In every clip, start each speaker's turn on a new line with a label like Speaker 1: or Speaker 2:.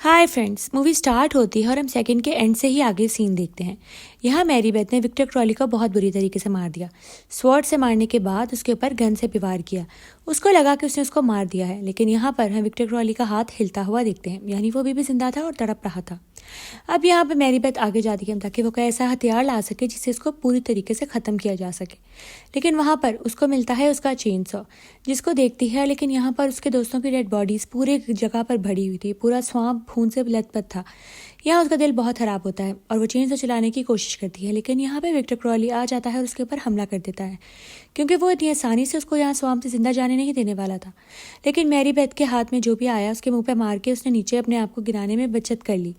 Speaker 1: Hi friends, movie start होती है और हम सेकंड के एंड से ही आगे सीन देखते हैं। यहाँ मैरी बेथ ने विक्टर क्रॉली को बहुत बुरी तरीके से मार दिया। स्वॉर्ड से मारने के बाद उसके ऊपर गन से वार किया। उसको लगा कि उसने उसको मार दिया है, लेकिन यहाँ पर हम विक्टर क्रॉली का हाथ हिलता हुआ देखते हैं, यानी वो भी जिंदा था और तड़प रहा था। अब यहाँ पे मैरी बेथ आगे जाती है ताकि वो कोई ऐसा हथियार ला सके जिससे इसको पूरी तरीके से ख़त्म किया जा सके। लेकिन वहाँ पर उसको मिलता है उसका चेन सॉ, जिसको देखती है, लेकिन यहाँ पर उसके दोस्तों की डेड बॉडीज पूरे जगह पर भरी हुई थी। पूरा स्वाम्प खून से लथपथ था। यहाँ उसका दिल बहुत खराब होता है और वो चेन से चलाने की कोशिश करती है, लेकिन यहाँ पे विक्टर क्रॉली आ जाता है और उसके ऊपर हमला कर देता है, क्योंकि वो इतनी आसानी से उसको यहाँ स्वाम्प से जिंदा जाने नहीं देने वाला था। लेकिन मैरी बेथ के हाथ में जो भी आया उसके मुंह पे मार के उसने नीचे अपने आप को गिराने में बचत कर ली,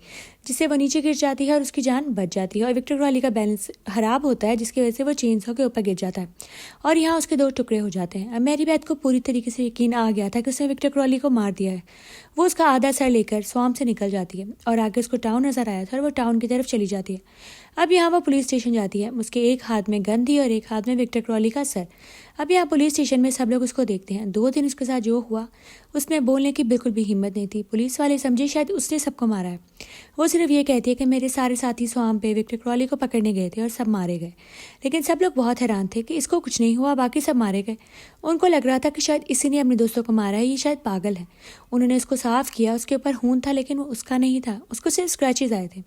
Speaker 1: जिससे वो नीचे गिर जाती है और उसकी जान बच जाती है और विक्टर क्रॉली का बैलेंस खराब होता है, जिसकी वजह से वो चेन सॉ के ऊपर गिर जाता है और यहाँ उसके दो टुकड़े हो जाते हैं। अब मैरी बेथ को पूरी तरीके से यकीन आ गया था कि उसने विक्टर क्रॉली को मार दिया है। वो उसका आधा सर लेकर स्वाम्प से निकल जाती है और आगे उसको टाउन नजर आया था और वो टाउन की तरफ चली जाती है। अब यहाँ वो पुलिस स्टेशन जाती है। उसके एक हाथ में गन थी और एक हाथ में विक्टर क्रॉली का सर। अब यहाँ पुलिस स्टेशन में सब लोग उसको देखते हैं। 2 दिन उसके साथ जो हुआ उसमें बोलने की बिल्कुल भी हिम्मत नहीं थी। पुलिस वाले समझे शायद उसने सबको मारा है। वो सिर्फ ये कहती है कि मेरे सारे साथी स्वाम्प पे विक्टर क्रॉली को पकड़ने गए थे और सब मारे गए। लेकिन सब लोग बहुत हैरान थे कि इसको कुछ नहीं हुआ, बाकी सब मारे गए। उनको लग रहा था कि शायद इसी ने अपने दोस्तों को मारा है, ये शायद पागल है। उन्होंने उसको साफ किया, उसके ऊपर खून था लेकिन वो उसका नहीं था, उसको सिर्फ स्क्रैचेज आए थे।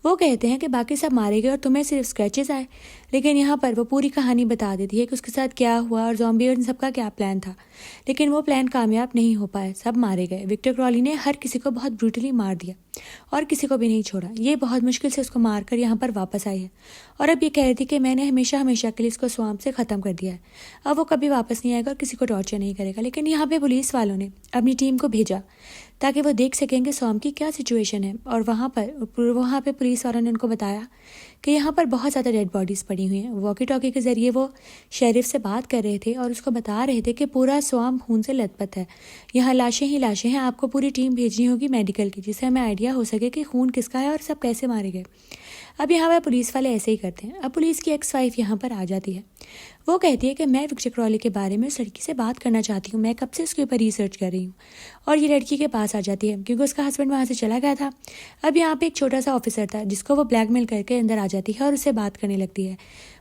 Speaker 1: वो कहते हैं कि बाकी सब मारे गए और तुम्हें सिर्फ स्क्रैचेज आए। लेकिन यहाँ पर वो पूरी कहानी बता देती है कि उसके साथ क्या हुआ और ज़ॉम्बी और इन सबका क्या प्लान था। लेकिन वो प्लान कामयाब नहीं हो पाया, सब मारे गए। विक्टर क्रॉली ने हर किसी को बहुत ब्रूटली मार दिया और किसी को भी नहीं छोड़ा। ये बहुत मुश्किल से उसको मारकर यहाँ पर वापस आई है और अब ये कह रही थी कि मैंने हमेशा हमेशा के लिए इसको स्वाम्प से ख़त्म कर दिया है। अब वो कभी वापस नहीं आएगा और किसी को टॉर्चर नहीं करेगा। लेकिन यहाँ पे पुलिस वालों ने अपनी टीम को भेजा ताकि वो देख सकेंगे स्वाम्प की क्या सिचुएशन है। और वहाँ पे पुलिस वालों ने उनको बताया कि यहाँ पर बहुत ज़्यादा डेड बॉडीज़ पड़ी हुई हैं। वॉकी टॉकी के ज़रिए वो शेरिफ से बात कर रहे थे और उसको बता रहे थे कि पूरा स्वाम्प खून से लथपथ है, यहाँ लाशें ही लाशें हैं। आपको पूरी टीम भेजनी होगी मेडिकल की, जिससे हमें आइडिया हो सके कि खून किसका है और सब कैसे मारे गए। अब यहाँ पर पुलिस वाले ऐसे ही करते हैं। अब पुलिस की एक्स वाइफ यहाँ पर आ जाती है। वो कहती है कि मैं विक्टर क्रॉली के बारे में उस लड़की से बात करना चाहती हूँ, मैं कब से उसके ऊपर रिसर्च कर रही हूँ। और ये लड़की के पास आ जाती है क्योंकि उसका हस्बैंड वहाँ से चला गया था। अब यहाँ पे एक छोटा सा ऑफिसर था जिसको वो ब्लैकमेल करके अंदर आ जाती है और उससे बात करने लगती है।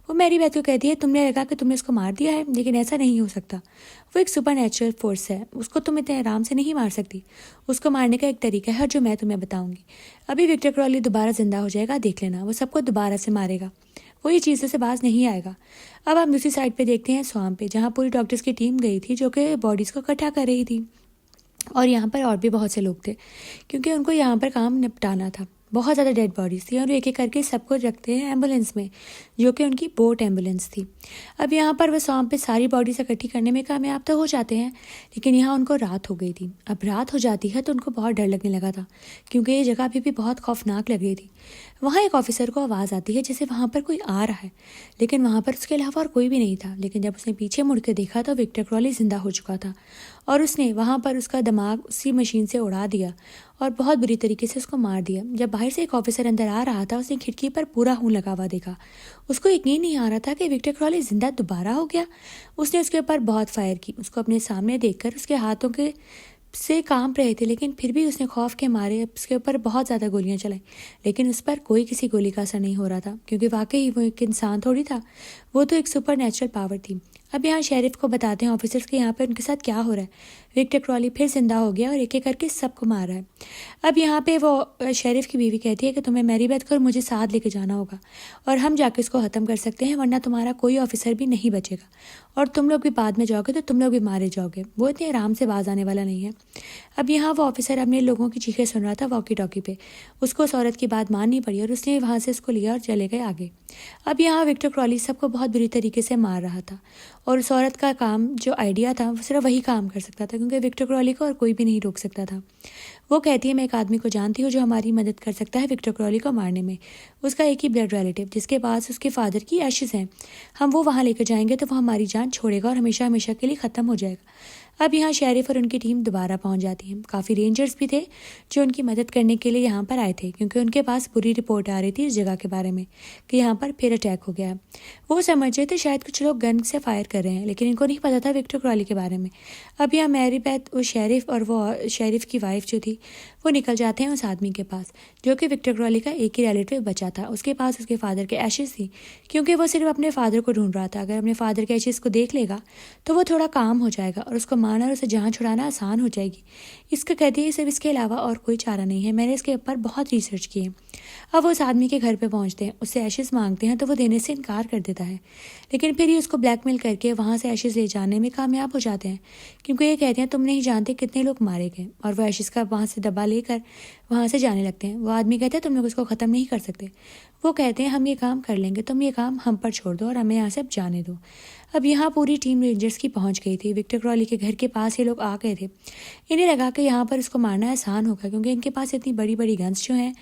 Speaker 1: वो मैरी बेथ को कहती है तुमने लगा कि तुमने उसको मार दिया है, लेकिन ऐसा नहीं हो सकता। वो एक सुपर नेचुरल फोर्स है, उसको तुम इतने आराम से नहीं मार सकती। उसको मारने का एक तरीका है जो मैं तुम्हें बताऊंगी। अभी विक्टर क्रॉली दोबारा जिंदा हो जाएगा, देख लेना, वो सबको दोबारा से मारेगा, वो ये चीज़ों से बाज नहीं आएगा। अब हम दूसरी साइड पे देखते हैं स्वाम्प पे, जहाँ पूरी डॉक्टर्स की टीम गई थी जो कि बॉडीज़ को इकट्ठा कर रही थी। और यहाँ पर और भी बहुत से लोग थे क्योंकि उनको यहाँ पर काम निपटाना था। बहुत ज़्यादा डेड बॉडीज़ थी और एक एक करके सबको रखते हैं एम्बुलेंस में, जो कि उनकी बोट एम्बुलेंस थी। अब यहाँ पर वो स्वाम्प पे सारी बॉडीज इकट्ठी करने में कामयाब तो हो जाते हैं, लेकिन यहाँ उनको रात हो गई थी। अब रात हो जाती है तो उनको बहुत डर लगने लगा था क्योंकि ये जगह अभी भी बहुत खौफनाक लग रही थी। वहाँ एक ऑफिसर को आवाज़ आती है जैसे वहाँ पर कोई आ रहा है, लेकिन वहाँ पर उसके अलावा और कोई भी नहीं था। लेकिन जब उसने पीछे मुड़ के देखा तो विक्टर क्रॉली जिंदा हो चुका था और उसने वहाँ पर उसका दिमाग उसी मशीन से उड़ा दिया और बहुत बुरी तरीके से उसको मार दिया। जब बाहर से एक ऑफिसर अंदर आ रहा था उसने खिड़की पर पूरा खून लगा हुआ देखा। उसको यकीन नहीं आ रहा था कि विक्टर क्रॉली जिंदा दोबारा हो गया। उसने उसके ऊपर बहुत फायर की। उसको अपने सामने देखकर उसके हाथों के से कांप रहे थे, लेकिन फिर भी उसने खौफ के मारे उसके ऊपर बहुत ज़्यादा गोलियां चलाई, लेकिन उस पर कोई किसी गोली का असर नहीं हो रहा था क्योंकि वाकई वो एक इंसान थोड़ी था, वो तो एक सुपर नेचुरल पावर थी। अब यहाँ शेरिफ को बताते हैं ऑफिसर्स के यहाँ पे उनके साथ क्या हो रहा है। विक्टर क्रॉली फिर जिंदा हो गया और एक एक करके सबको मार रहा है। अब यहाँ पे वो शेरिफ की बीवी कहती है कि तुम्हें मैरी बेथ को और मुझे साथ लेके जाना होगा और हम जाके इसको ख़त्म कर सकते हैं, वरना तुम्हारा कोई ऑफिसर भी नहीं बचेगा और तुम लोग भी बाद में जाओगे तो तुम लोग भी मारे जाओगे। वो इतने आराम से बाज आने वाला नहीं है। अब यहाँ वो ऑफिसर अपने लोगों की चीखें सुन रहा था वॉकी टॉकी पे। उसको उस औरत की बात माननी पड़ी और उसने वहाँ से उसको लिया और चले गए आगे। अब यहाँ विक्टर क्रॉली सबको बहुत बुरी तरीके से मार रहा था और उस औरत का काम जो आइडिया था वो सिर्फ वही काम कर सकता था क्योंकि विक्टर क्रॉली को और कोई भी नहीं रोक सकता था। वो कहती है मैं एक आदमी को जानती हूँ जो हमारी मदद कर सकता है विक्टर क्रॉली को मारने में। उसका एक ही ब्लड रिलेटिव जिसके पास उसके फादर की एशेज हैं, हम वो वहाँ लेकर जाएंगे तो वो हमारी जान छोड़ेगा और हमेशा हमेशा के लिए ख़त्म हो जाएगा। अब यहाँ शेरिफ और उनकी टीम दोबारा पहुंच जाती है। काफ़ी रेंजर्स भी थे जो उनकी मदद करने के लिए यहाँ पर आए थे, क्योंकि उनके पास बुरी रिपोर्ट आ रही थी इस जगह के बारे में कि यहाँ पर फिर अटैक हो गया है। वो समझ रहे थे शायद कुछ लोग गन से फायर कर रहे हैं, लेकिन इनको नहीं पता था विक्टर क्रॉली के बारे में। अब यहाँ मैरी बेथ, वो शेरिफ और वो शेरिफ की वाइफ जो थी, वो निकल जाते हैं उस आदमी के पास जो कि विक्टर क्रॉली का एक ही रिलेटिव बचा था। उसके पास उसके फादर के एशेस थी, क्योंकि वो सिर्फ अपने फादर को ढूंढ रहा था। अगर अपने फादर के एशेस को देख लेगा तो वो थोड़ा काम हो जाएगा और उसको मारना और उसे जान छुड़ाना आसान हो जाएगी। इसका कहती है सिर्फ इसके अलावा और कोई चारा नहीं है, मैंने इसके ऊपर बहुत रिसर्च की है। अब वो उस आदमी के घर पे पहुंचते हैं, उससे एशेस मांगते हैं तो वो देने से इनकार कर देता है, लेकिन फिर ये उसको ब्लैकमेल करके वहाँ से एशेस ले जाने में कामयाब हो जाते हैं, क्योंकि ये कहते हैं तुम नहीं जानते कितने लोग मारे गए। और वो एशेस का वहाँ से डब्बा लेकर वहाँ से जाने लगते हैं। वो आदमी कहते हैं तुम लोग उसको ख़त्म नहीं कर सकते। वो कहते हैं हम ये काम कर लेंगे, तुम ये काम हम पर छोड़ दो और हमें यहाँ से अब जाने दो। अब यहाँ पूरी टीम रेंजर्स की पहुँच गई थी। विक्टर क्रॉली के घर के पास ये लोग आ गए थे। इन्हें लगा कि यहाँ पर उसको मारना आसान होगा, क्योंकि इनके पास इतनी बड़ी बड़ी गन्स जो हैं,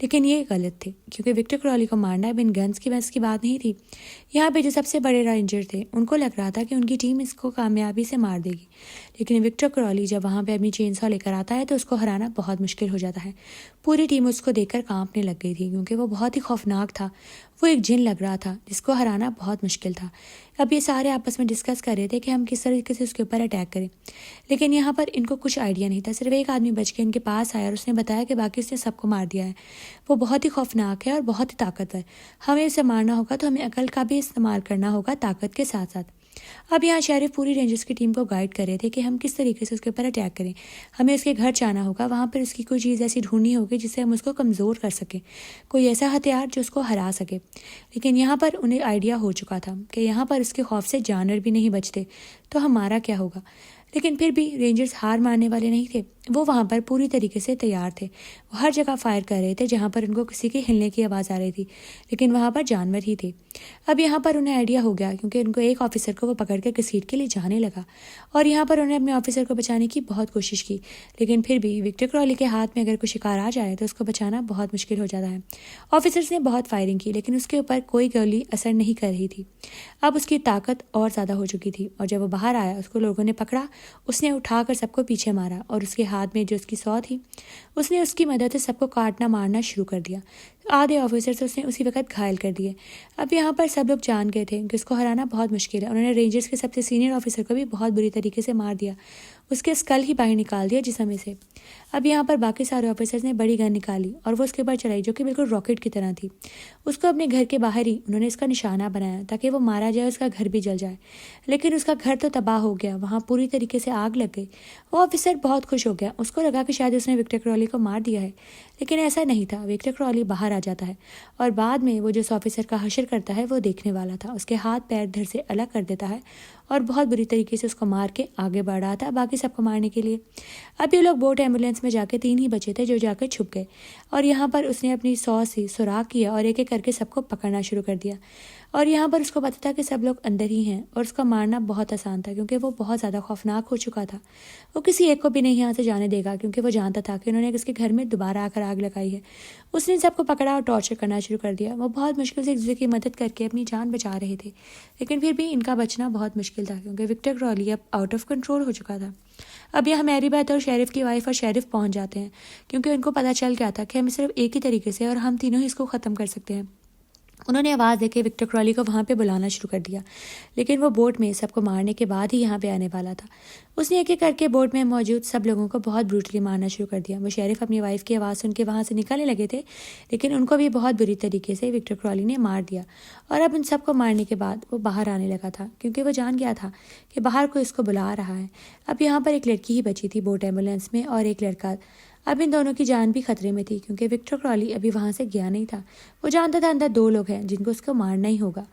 Speaker 1: लेकिन ये गलत थे, क्योंकि विक्टर क्रॉली को मारना अब इन गन्स की बस की बात नहीं थी। यहाँ पे जो सबसे बड़े रेंजर थे उनको लग रहा था कि उनकी टीम इसको कामयाबी से मार देगी, लेकिन विक्टर क्रॉली जब वहाँ पे अपनी चेनसॉ लेकर आता है तो उसको हराना बहुत मुश्किल हो जाता है। पूरी टीम उसको देखकर कांपने लग गई थी, क्योंकि वो बहुत ही खौफनाक था। वो एक जिन लग रहा था जिसको हराना बहुत मुश्किल था। अब ये सारे आपस में डिस्कस कर रहे थे कि हम किस तरीके से उसके ऊपर अटैक करें, लेकिन यहाँ पर इनको कुछ आइडिया नहीं था। सिर्फ एक आदमी बच के इनके पास आया और उसने बताया कि बाकी उसने सबको मार दिया है। वो बहुत ही खौफनाक है और बहुत ही ताकतवर। हमें इसे मारना होगा तो हमें अकल का भी इस्तेमाल करना होगा ताकत के साथ साथ। अब यहाँ शेरिफ पूरी रेंजर्स की टीम को गाइड कर रहे थे कि हम किस तरीके से उसके ऊपर अटैक करें। हमें उसके घर जाना होगा, वहाँ पर उसकी कोई चीज़ ऐसी ढूंढनी होगी जिससे हम उसको कमज़ोर कर सकें, कोई ऐसा हथियार जो उसको हरा सके। लेकिन यहाँ पर उन्हें आइडिया हो चुका था कि यहाँ पर उसके खौफ से जानवर भी नहीं बचते, तो हमारा क्या होगा। लेकिन फिर भी रेंजर्स हार मानने वाले नहीं थे। वो वहाँ पर पूरी तरीके से तैयार थे। वो हर जगह फायर कर रहे थे जहाँ पर उनको किसी के हिलने की आवाज़ आ रही थी, लेकिन वहाँ पर जानवर ही थे। अब यहाँ पर उन्हें आइडिया हो गया, क्योंकि उनको एक ऑफिसर को वो पकड़ कर घसीट के लिए जाने लगा और यहाँ पर उन्हें अपने ऑफिसर को बचाने की बहुत कोशिश की, लेकिन फिर भी विक्टर क्रॉली के हाथ में अगर कोई शिकार आ जाए तो उसको बचाना बहुत मुश्किल हो जाता है। ऑफिसर्स ने बहुत फायरिंग की, लेकिन उसके ऊपर कोई गोली असर नहीं कर रही थी। अब उसकी ताकत और ज़्यादा हो चुकी थी और जब वो बाहर आया उसको लोगों ने पकड़ा। उसने उठाकर सबको पीछे मारा और उसके हाथ में जो उसकी सौ थी उसने उसकी मदद से सबको काटना मारना शुरू कर दिया। आधे ऑफिसर्स उसने उसी वक्त घायल कर दिए। अब यहाँ पर सब लोग जान गए थे कि उसको हराना बहुत मुश्किल है। उन्होंने रेंजर्स के सबसे सीनियर ऑफिसर को भी बहुत बुरी तरीके से मार दिया, उसके स्कल ही बाहर निकाल दिया जिस्म से। अब यहाँ पर बाकी सारे ऑफिसर्स ने बड़ी गन निकाली और वो उसके ऊपर चढ़ाई, जो कि बिल्कुल रॉकेट की तरह थी। उसको अपने घर के बाहर ही उन्होंने इसका निशाना बनाया ताकि वो मारा जाए, उसका घर भी जल जाए। लेकिन उसका घर तो तबाह हो गया, वहाँ पूरी तरीके से आग लग गई। वो ऑफिसर बहुत खुश हो गया, उसको लगा कि शायद उसने विक्टर क्रॉली को मार दिया है, लेकिन ऐसा नहीं था। विक्टर क्रॉली बाहर आ जाता है और बाद में वो जिस ऑफिसर का हशर करता है वो देखने वाला था, उसके हाथ पैर धड़ से अलग कर देता है और बहुत बुरी तरीके से उसको मार के आगे बढ़ रहा था बाकी सबको मारने के लिए। अब ये लोग बोट एम्बुलेंस में जाके 3 ही बचे थे जो जाकर छुप गए और यहाँ पर उसने अपनी सौ से सुराख किया और एक एक करके सबको पकड़ना शुरू कर दिया। और यहाँ पर उसको पता था कि सब लोग अंदर ही हैं और उसका मारना बहुत आसान था, क्योंकि वो बहुत ज़्यादा खौफनाक हो चुका था। वो किसी एक को भी नहीं यहाँ से जाने देगा, क्योंकि वो जानता था कि उन्होंने उसके घर में दोबारा आकर आग लगाई है। उसने सबको पकड़ा और टॉर्चर करना शुरू कर दिया। वो बहुत मुश्किल से एक दूसरे की मदद करके अपनी जान बचा रहे थे, लेकिन फिर भी इनका बचना बहुत मुश्किल था, क्योंकि विक्टर क्रॉली अब आउट ऑफ कंट्रोल हो चुका था। अब यहाँ मैरी बेथ और शेरिफ की वाइफ और शेरिफ पहुँच जाते हैं, क्योंकि उनको पता चल गया था कि हमें सिर्फ एक ही तरीके से और हम तीनों ही इसको ख़त्म कर सकते हैं। उन्होंने आवाज़ देके विक्टर क्रॉली को वहाँ पे बुलाना शुरू कर दिया, लेकिन वो बोट में सबको मारने के बाद ही यहाँ पे आने वाला था। उसने एक एक करके बोट में मौजूद सब लोगों को बहुत ब्रूटली मारना शुरू कर दिया। वो शेरिफ अपनी वाइफ की आवाज़ सुन के वहाँ से निकलने लगे थे, लेकिन उनको भी बहुत बुरी तरीके से विक्टर क्रॉली ने मार दिया। और अब उन सबको मारने के बाद वो बाहर आने लगा था, क्योंकि वो जान गया था कि बाहर कोई इसको बुला रहा है। अब यहाँ पर एक लड़की ही बची थी बोट एम्बुलेंस में और एक लड़का। अब इन दोनों की जान भी खतरे में थी, क्योंकि विक्टर क्रॉली अभी वहाँ से गया नहीं था। वो जानता था अंदर 2 लोग हैं जिनको उसको मारना ही होगा,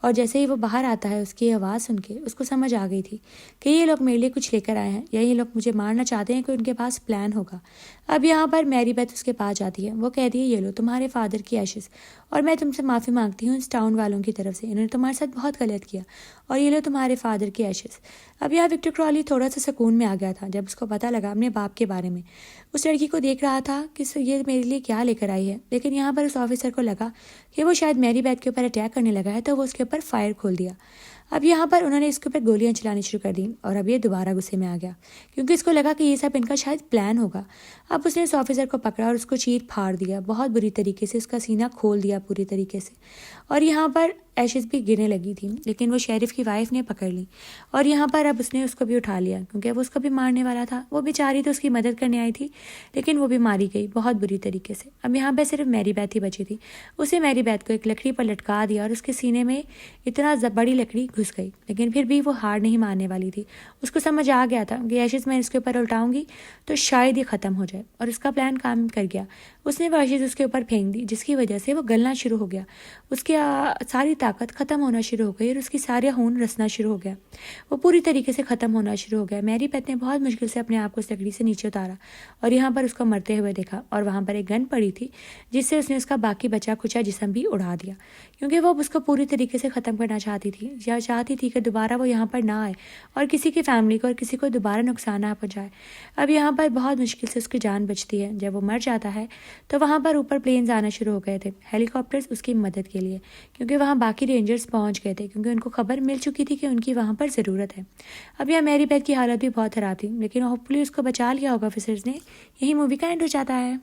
Speaker 1: और जैसे ही वो बाहर आता है उसकी आवाज़ सुन के उसको समझ आ गई थी कि ये लोग मेरे लिए कुछ लेकर आए हैं या ये लोग मुझे मारना चाहते हैं, कि उनके पास प्लान होगा। अब यहाँ पर मैरी बेथ उसके पास जाती है। वो कहती है ये लो तुम्हारे फादर की एशेस, और मैं तुमसे माफ़ी मांगती हूँ इस टाउन वालों की तरफ से, इन्होंने तुम्हारे साथ बहुत गलत किया, और ये लो तुम्हारे फादर की एशेस। अब यहाँ विक्टर क्रॉली थोड़ा सा सुकून में आ गया था जब उसको पता लगा अपने बाप के बारे में। उस लड़की को देख रहा था कि ये मेरे लिए क्या लेकर आई है, लेकिन यहाँ पर उस ऑफिसर को लगा कि वो शायद मैरी बेथ के ऊपर अटैक करने लगा है, तो वो उसके ऊपर फायर खोल दिया। अब यहाँ पर उन्होंने इसके ऊपर गोलियां चलानी शुरू कर दी और अब ये दोबारा गुस्से में आ गया क्योंकि इसको लगा कि ये सब इनका शायद प्लान होगा। अब उसने उस ऑफिसर को पकड़ा और उसको चीर फाड़ दिया, बहुत बुरी तरीके से उसका सीना खोल दिया पूरी तरीके से। और यहाँ पर एशेस भी गिरने लगी थी, लेकिन वो शेरिफ की वाइफ ने पकड़ ली और यहाँ पर अब उसने उसको भी उठा लिया क्योंकि वो उसको भी मारने वाला था। वो बेचारी तो उसकी मदद करने आई थी, लेकिन वो भी मारी गई बहुत बुरी तरीके से। अब यहाँ पर सिर्फ मैरी बैथ ही बची थी। उसे मैरी बैथ को एक लकड़ी पर लटका दिया और उसके सीने में इतना बड़ी लकड़ी घुस गई, लेकिन फिर भी वो हार नहीं मानने वाली थी। उसको समझ आ गया था कि एशेस मैं इसके ऊपर उल्टाऊंगी तो शायद ये ख़त्म हो जाए, और उसका प्लान काम कर गया। उसने वो एशेस उसके ऊपर फेंक दी, जिसकी वजह से वो गलना शुरू हो गया। उसकी सारी ताकत ख़त्म होना शुरू हो गई और उसकी सारा खून रसना शुरू हो गया। वो पूरी तरीके से ख़त्म होना शुरू हो गया। मैरी बैथ ने बहुत मुश्किल से अपने आप को उस लकड़ी से नीचे उतारा और यहाँ पर उसको मरते हुए देखा, और वहाँ पर एक गन पड़ी थी जिससे उसने उसका बाकी बचा खुचा जिस्म भी उड़ा दिया, क्योंकि वो उसको पूरी तरीके से ख़त्म करना चाहती थी, या चाहती थी कि दोबारा वो यहाँ पर ना आए और किसी की फैमिली को और किसी को दोबारा नुकसान ना पहुँचाए। अब यहाँ पर बहुत मुश्किल से उसकी जान बचती है। जब वो मर जाता है तो वहाँ पर ऊपर प्लेन्स आना शुरू हो गए थे, हेलीकॉप्टर्स उसकी मदद के लिए, क्योंकि वहाँ बाकी रेंजर्स पहुँच गए थे, क्योंकि उनको खबर मिल चुकी थी कि उनकी वहाँ पर ज़रूरत है। अब यहाँ मैरी बैथ की हालत भी बहुत ख़राब थी, लेकिन होपफुली उसको बचा लिया होगा ऑफिसर्स ने। यही मूवी का एंड हो जाता है।